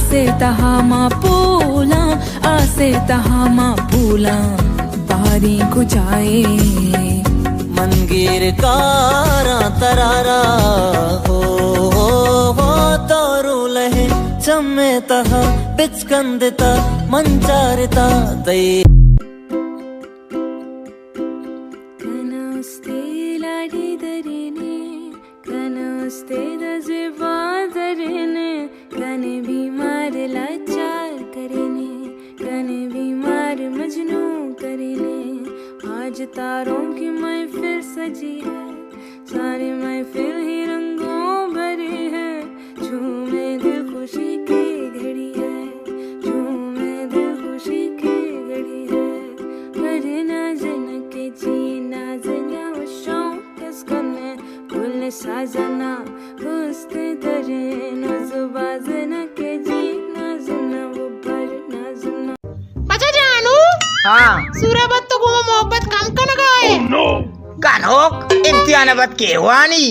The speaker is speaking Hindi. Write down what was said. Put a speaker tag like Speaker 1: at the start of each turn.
Speaker 1: आसे तहामा पूला आसे तहामा पूला बारी को जाए
Speaker 2: मनगीर कारा तरारा हो तोरू लहे चम्मे तहा बिचकंदिता मंचारिता दई
Speaker 1: कनस्ते लाडी दरेने कनस्ते दजे बादरेने कने बीमार लाचार करेने कने बीमार मजनू करेने आज तारों की महफिल सजी है सारी महफिल ही रंगों भरी है झूमे दिल खुशी की घड़ी है झूमे दिल खुशी की घड़ी है करे ना जन के जीना जना शौक किस करने भूले साजना हुस्ते तरे नजुबाजना के जीना जना वो भर ना जना
Speaker 3: अच्छा जानू सूर्याबाद तो घुमा मोहब्बत काम का नगा है
Speaker 4: Kanok, intiana bat kewani.